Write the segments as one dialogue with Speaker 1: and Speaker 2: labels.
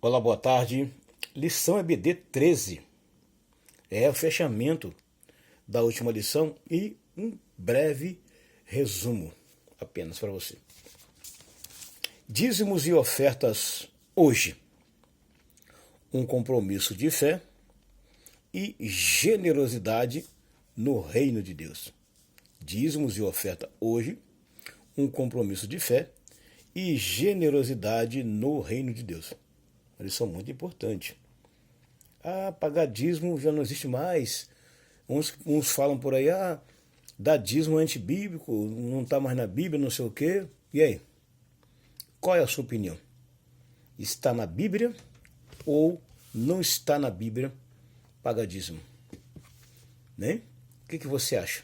Speaker 1: Olá, boa tarde. Lição EBD 13. É o fechamento da última lição e um breve resumo apenas para você. Dízimos e ofertas hoje. Um compromisso de fé e generosidade no reino de Deus. Dízimos e oferta hoje. Um compromisso de fé e generosidade no reino de Deus. Uma lição muito importante. Pagar dízimo já não existe mais. Uns falam por aí, dar dízimo é antibíblico, não está mais na Bíblia, não sei o quê. E aí? Qual é a sua opinião? Está na Bíblia ou não está na Bíblia pagar dízimo? Né? O que você acha?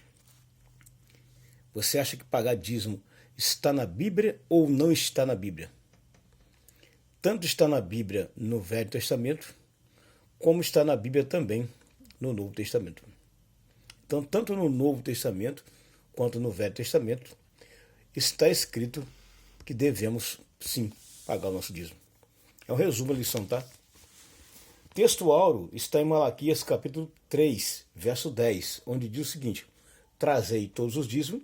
Speaker 1: Você acha que pagar dízimo está na Bíblia ou não está na Bíblia? Tanto está na Bíblia no Velho Testamento, como está na Bíblia também no Novo Testamento. Então, tanto no Novo Testamento quanto no Velho Testamento, está escrito que devemos, sim, pagar o nosso dízimo. É um resumo da lição, tá? O texto áureo está em Malaquias capítulo 3, verso 10, onde diz o seguinte: trazei todos os dízimos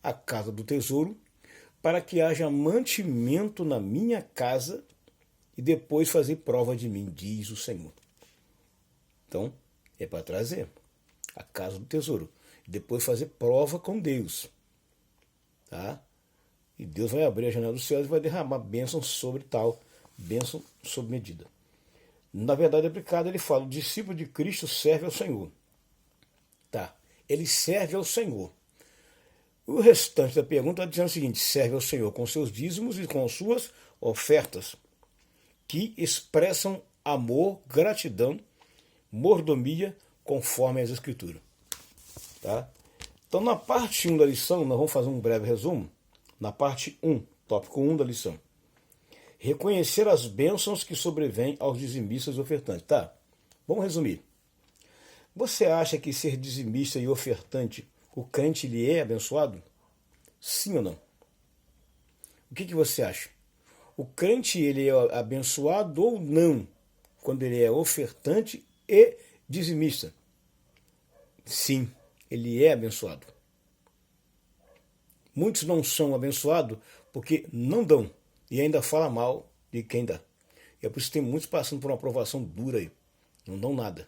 Speaker 1: à casa do tesouro, para que haja mantimento na minha casa, e depois fazer prova de mim, diz o Senhor. Então, é para trazer a casa do tesouro. E depois fazer prova com Deus. Tá? E Deus vai abrir a janela dos céus e vai derramar bênção sobre tal, bênção sob medida. Na verdade aplicada, ele fala: o discípulo de Cristo serve ao Senhor. Tá? Ele serve ao Senhor. O restante da pergunta está dizendo o seguinte: serve ao Senhor com seus dízimos e com suas ofertas, que expressam amor, gratidão, mordomia, conforme as Escrituras. Tá? Então, na parte 1 da lição, nós vamos fazer um breve resumo. Na parte 1, tópico 1 da lição. Reconhecer as bênçãos que sobrevêm aos dizimistas e ofertantes. Tá? Vamos resumir. Você acha que ser dizimista e ofertante, o crente ele é abençoado? Sim ou não? O que você acha? O crente ele é abençoado ou não quando ele é ofertante e dizimista? Sim, ele é abençoado. Muitos não são abençoados porque não dão e ainda falam mal de quem dá. E é por isso que tem muitos passando por uma aprovação dura aí. Não dão nada,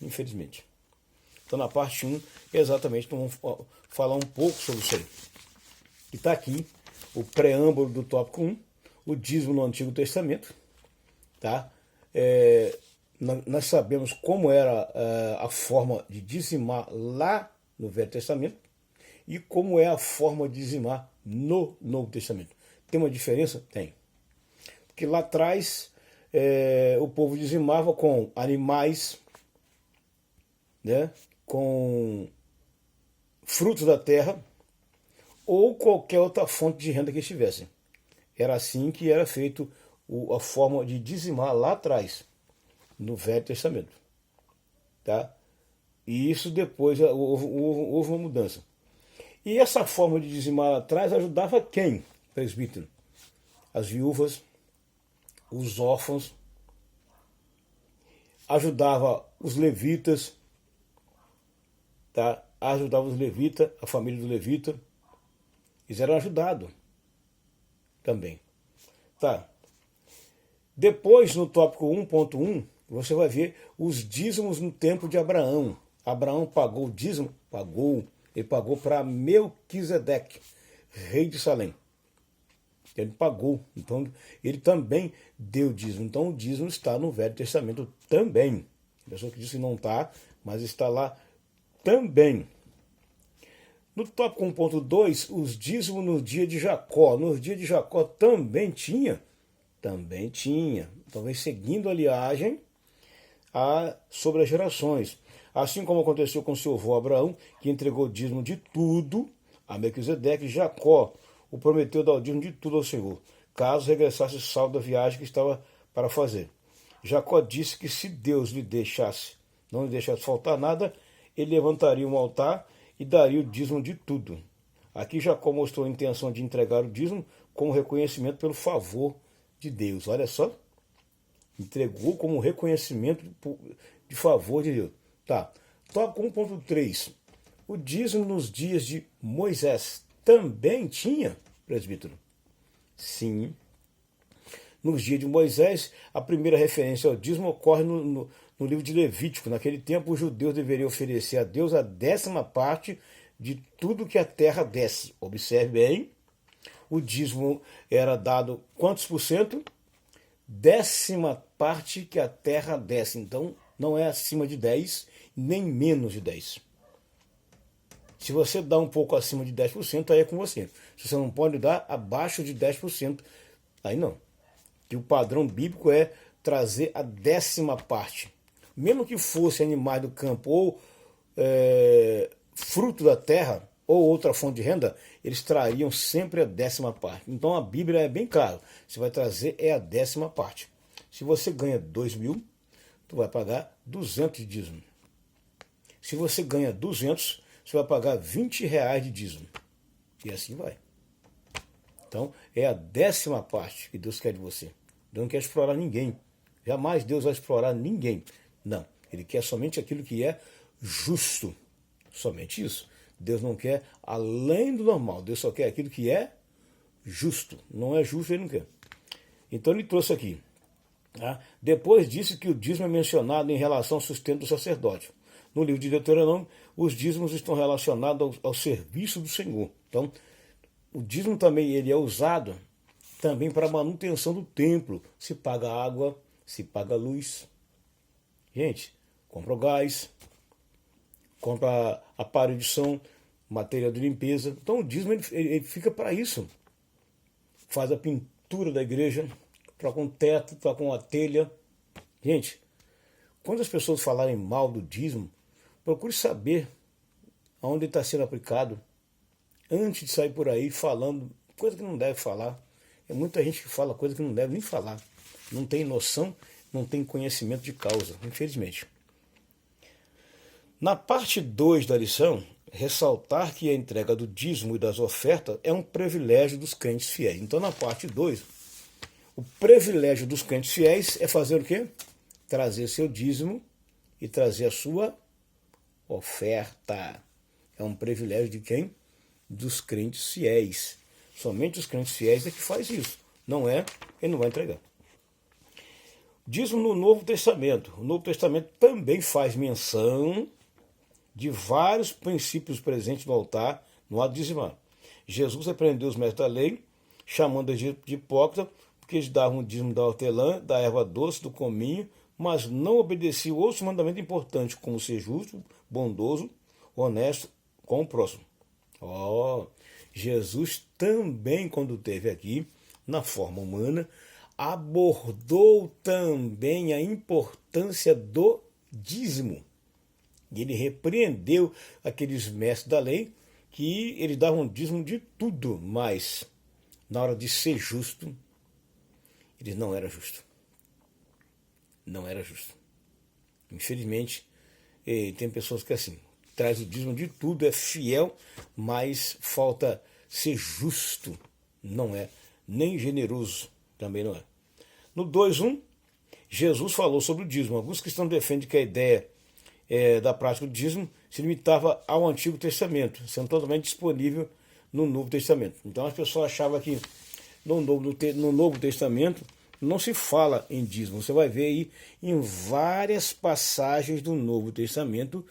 Speaker 1: infelizmente. Então na parte 1, exatamente, nós vamos falar um pouco sobre isso aí. E está aqui o preâmbulo do tópico 1, o dízimo no Antigo Testamento. Tá? Nós sabemos como era a forma de dizimar lá no Velho Testamento e como é a forma de dizimar no Novo Testamento. Tem uma diferença? Tem. Porque lá atrás o povo dizimava com animais, né, com frutos da terra ou qualquer outra fonte de renda que estivessem. Era assim que era feito a forma de dizimar lá atrás, no Velho Testamento. Tá? E isso depois houve uma mudança. E essa forma de dizimar lá atrás ajudava quem, presbítero? As viúvas, os órfãos, ajudava os levitas, tá? Ajudava os levitas, a família do levita. Eles eram ajudados também. Tá. Depois, no tópico 1.1, você vai ver os dízimos no tempo de Abraão. Abraão pagou o dízimo? Pagou. Ele pagou para Melquisedeque, rei de Salém. Ele pagou. Então, ele também deu dízimo. Então, o dízimo está no Velho Testamento também. A pessoa que disse que não está, mas está lá também. No tópico 1.2, os dízimos no dia de Jacó. No dia de Jacó também tinha? Também tinha. Então vem seguindo a linhagem sobre as gerações. Assim como aconteceu com seu avô Abraão, que entregou dízimo de tudo a Melquisedeque, Jacó o prometeu dar o dízimo de tudo ao Senhor, caso regressasse salvo da viagem que estava para fazer. Jacó disse que se Deus não lhe deixasse faltar nada, ele levantaria um altar e daria o dízimo de tudo. Aqui Jacó mostrou a intenção de entregar o dízimo como reconhecimento pelo favor de Deus. Olha só. Entregou como reconhecimento de favor de Deus. Tá. Tópico 1.3. O dízimo nos dias de Moisés também tinha, presbítero? Sim. Nos dias de Moisés, a primeira referência ao dízimo ocorre no livro de Levítico. Naquele tempo, os judeus deveriam oferecer a Deus a 10ª parte de tudo que a terra desse. Observe bem, o dízimo era dado quantos por cento? 10ª parte que a terra desse. Então, não é acima de 10, nem menos de 10. Se você dá um pouco acima de 10%, aí é com você. Se você não pode dar abaixo de 10%, aí não. Que o padrão bíblico é trazer a 10ª parte. Mesmo que fosse animais do campo ou fruto da terra ou outra fonte de renda, eles trariam sempre a 10ª parte. Então a Bíblia é bem clara. Você vai trazer a 10ª parte. Se você ganha 2.000, tu vai pagar 200 de dízimo. Se você ganha 200, você vai pagar R$20 de dízimo. E assim vai. Então, é a 10ª parte que Deus quer de você. Deus não quer explorar ninguém. Jamais Deus vai explorar ninguém. Não. Ele quer somente aquilo que é justo. Somente isso. Deus não quer além do normal. Deus só quer aquilo que é justo. Não é justo, ele não quer. Então, ele trouxe aqui. Tá? Depois disse que o dízimo é mencionado em relação ao sustento do sacerdote. No livro de Deuteronômio, os dízimos estão relacionados ao serviço do Senhor. Então, o dízimo também ele é usado também para a manutenção do templo. Se paga água, se paga luz. Gente, compra o gás, compra aparelho de som, material de limpeza. Então o dízimo ele fica para isso. Faz a pintura da igreja, troca um teto, troca uma telha. Gente, quando as pessoas falarem mal do dízimo, procure saber aonde está sendo aplicado antes de sair por aí falando coisa que não deve falar. É muita gente que fala coisa que não deve nem falar. Não tem noção, não tem conhecimento de causa, infelizmente. Na parte 2 da lição, ressaltar que a entrega do dízimo e das ofertas é um privilégio dos crentes fiéis. Então, na parte 2, o privilégio dos crentes fiéis é fazer o quê? Trazer seu dízimo e trazer a sua oferta. É um privilégio de quem? Dos crentes fiéis. Somente os crentes fiéis é que faz isso. Não é, ele não vai entregar. Dízimo no Novo Testamento. O Novo Testamento também faz menção de vários princípios presentes no altar, no ato de dizimar. Jesus repreendeu os mestres da lei, chamando de hipócrita, porque eles davam o dízimo da hortelã, da erva doce, do cominho, mas não obedeciam outros mandamentos importantes, como ser justo, bondoso, honesto com o próximo. Jesus também, quando esteve aqui, na forma humana, abordou também a importância do dízimo. E ele repreendeu aqueles mestres da lei que eles davam dízimo de tudo, mas na hora de ser justo, eles não eram justos. Não era justo. Infelizmente, tem pessoas que assim, traz o dízimo de tudo, é fiel, mas falta ser justo. Não é, nem generoso, também não é. No 2.1, Jesus falou sobre o dízimo. Alguns cristãos defendem que a ideia da prática do dízimo se limitava ao Antigo Testamento, sendo totalmente disponível no Novo Testamento. Então as pessoas achavam que no Novo Testamento não se fala em dízimo. Você vai ver aí em várias passagens do Novo Testamento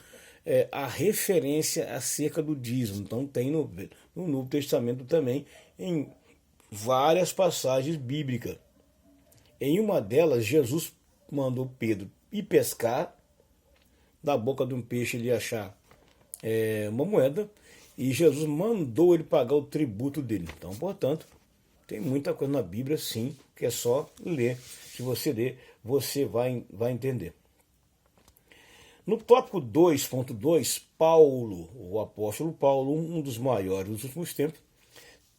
Speaker 1: a referência acerca do dízimo. Então tem no Novo Testamento também em várias passagens bíblicas. Em uma delas, Jesus mandou Pedro ir pescar, da boca de um peixe ele achar uma moeda, e Jesus mandou ele pagar o tributo dele. Então, portanto, tem muita coisa na Bíblia, sim, que é só ler. Se você ler, você vai entender. No tópico 2.2, Paulo, o apóstolo Paulo, um dos maiores dos últimos tempos,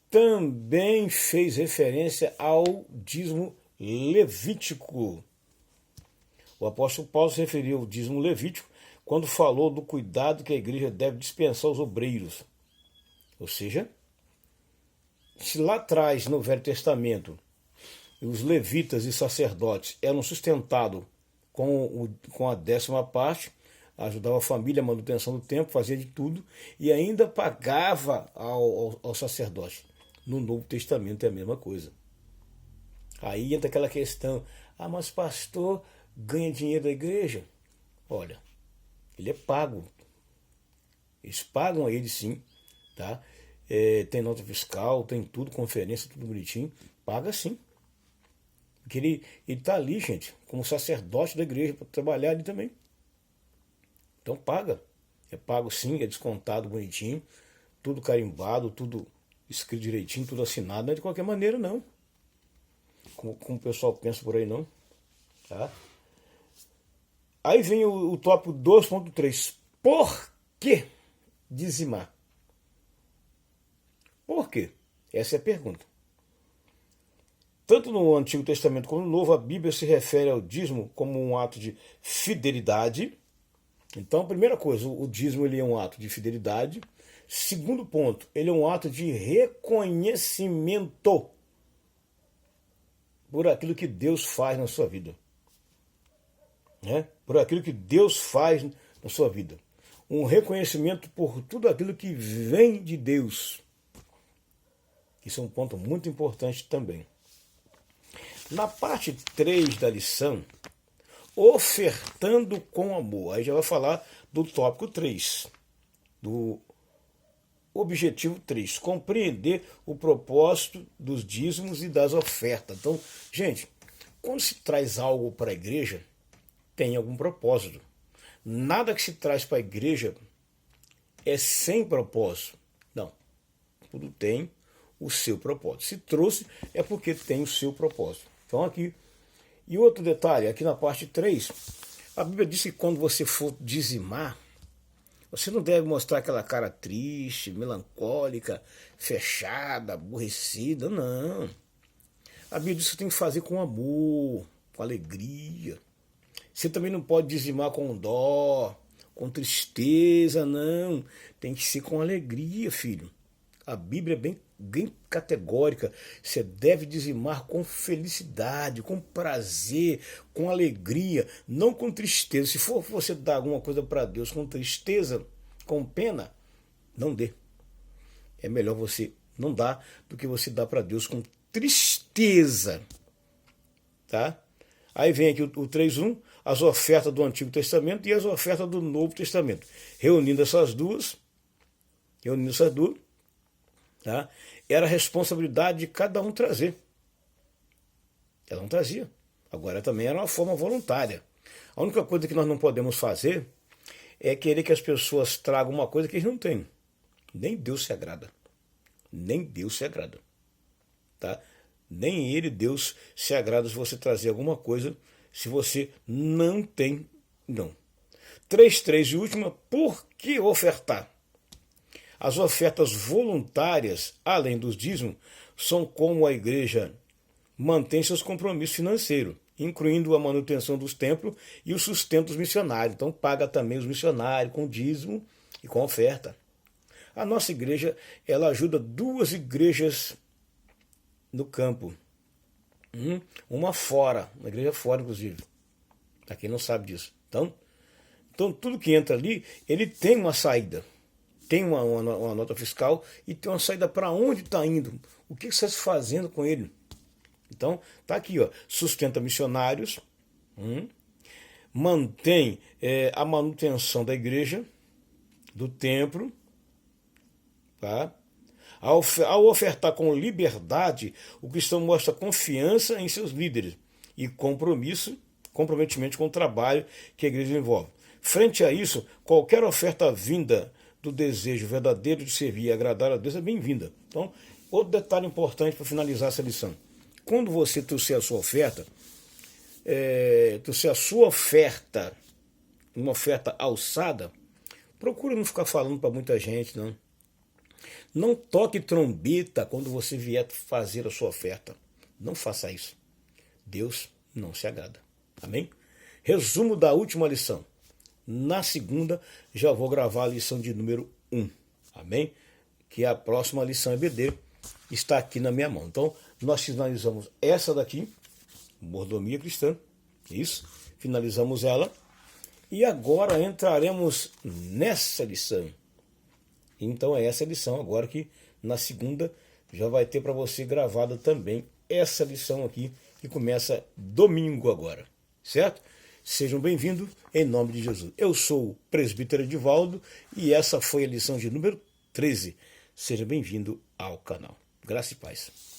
Speaker 1: também fez referência ao dízimo levítico. O apóstolo Paulo se referiu ao dízimo levítico quando falou do cuidado que a igreja deve dispensar aos obreiros. Ou seja, se lá atrás, no Velho Testamento, os levitas e sacerdotes eram sustentados com a 10ª parte, ajudava a família, a manutenção do templo, fazia de tudo, e ainda pagava ao sacerdote. No Novo Testamento é a mesma coisa. Aí entra aquela questão, mas pastor ganha dinheiro da igreja? Olha, ele é pago. Eles pagam a ele sim, tá? Tem nota fiscal, tem tudo, conferência, tudo bonitinho. Paga sim. Porque ele está ali, gente, como sacerdote da igreja, para trabalhar ali também. Então paga. É pago sim, é descontado bonitinho, tudo carimbado, tudo escrito direitinho, tudo assinado. Não é de qualquer maneira, não. Como o pessoal pensa por aí, não. Tá? Aí vem o tópico 2.3. Por que dizimar? Por quê? Essa é a pergunta. Tanto no Antigo Testamento como no Novo, a Bíblia se refere ao dízimo como um ato de fidelidade. Então, a primeira coisa, o dízimo ele é um ato de fidelidade. Segundo ponto, ele é um ato de reconhecimento por aquilo que Deus faz na sua vida. Por aquilo que Deus faz na sua vida. Um reconhecimento por tudo aquilo que vem de Deus. Isso é um ponto muito importante também. Na parte 3 da lição, ofertando com amor. Aí já vai falar do tópico 3, do objetivo 3, compreender o propósito dos dízimos e das ofertas. Então, gente, quando se traz algo para a igreja, tem algum propósito. Nada que se traz para a igreja é sem propósito. Não, tudo tem o seu propósito. Se trouxe, é porque tem o seu propósito. Então aqui, e outro detalhe, aqui na parte 3, a Bíblia diz que quando você for dizimar, você não deve mostrar aquela cara triste, melancólica, fechada, aborrecida, não. A Bíblia diz que você tem que fazer com amor, com alegria. Você também não pode dizimar com dó, com tristeza, não. Tem que ser com alegria, filho. A Bíblia é bem categórica. Você deve dizimar com felicidade, com prazer, com alegria, não com tristeza. Se for você dar alguma coisa para Deus com tristeza, com pena, não dê. É melhor você não dar do que você dar para Deus com tristeza. Tá? Aí vem aqui o 3.1, as ofertas do Antigo Testamento e as ofertas do Novo Testamento. Reunindo essas duas, tá? Era a responsabilidade de cada um trazer. Cada um trazia. Agora também era uma forma voluntária. A única coisa que nós não podemos fazer é querer que as pessoas tragam uma coisa que eles não têm. Nem Deus se agrada. Nem Deus se agrada. Tá? Nem Ele, Deus, se agrada se você trazer alguma coisa se você não tem, não. 3.3 e última, por que ofertar? As ofertas voluntárias, além dos dízimos, são como a igreja mantém seus compromissos financeiros, incluindo a manutenção dos templos e o sustento dos missionários. Então paga também os missionários com dízimo e com oferta. A nossa igreja, ela ajuda 2 igrejas no campo. Uma fora, uma igreja fora, inclusive. Para quem não sabe disso. Então, tudo que entra ali, ele tem uma saída. Tem uma nota fiscal e tem uma saída para onde está indo. O que você está fazendo com ele? Então, está aqui, ó, sustenta missionários, mantém a manutenção da igreja, do templo, tá? Ao ofertar com liberdade, o cristão mostra confiança em seus líderes e comprometimento com o trabalho que a igreja envolve. Frente a isso, qualquer oferta vinda do desejo verdadeiro de servir e agradar a Deus é bem-vinda. Então, outro detalhe importante para finalizar essa lição. Quando você trouxer a sua oferta, uma oferta alçada, procura não ficar falando para muita gente, não. Não toque trombeta quando você vier fazer a sua oferta. Não faça isso. Deus não se agrada. Amém? Resumo da última lição. Na segunda, já vou gravar a lição de número 1. Amém? Que é a próxima lição EBD. está aqui na minha mão. Então, nós finalizamos essa daqui, mordomia cristã, isso, finalizamos ela, e agora entraremos nessa lição. Então é essa lição agora que na segunda já vai ter para você gravada também essa lição aqui, que começa domingo agora, certo? Sejam bem-vindos em nome de Jesus. Eu sou o presbítero Edivaldo e essa foi a lição de número 13. Seja bem-vindo ao canal. Graça e paz.